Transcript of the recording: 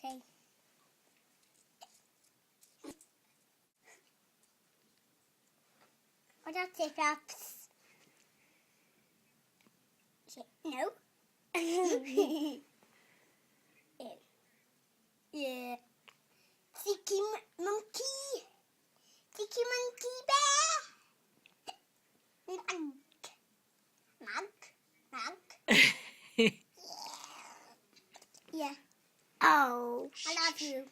Okay. What are sit-ups? No. Yeah. Sticky monkey. Sticky monkey bear. Mug. Yeah. Oh. I love you.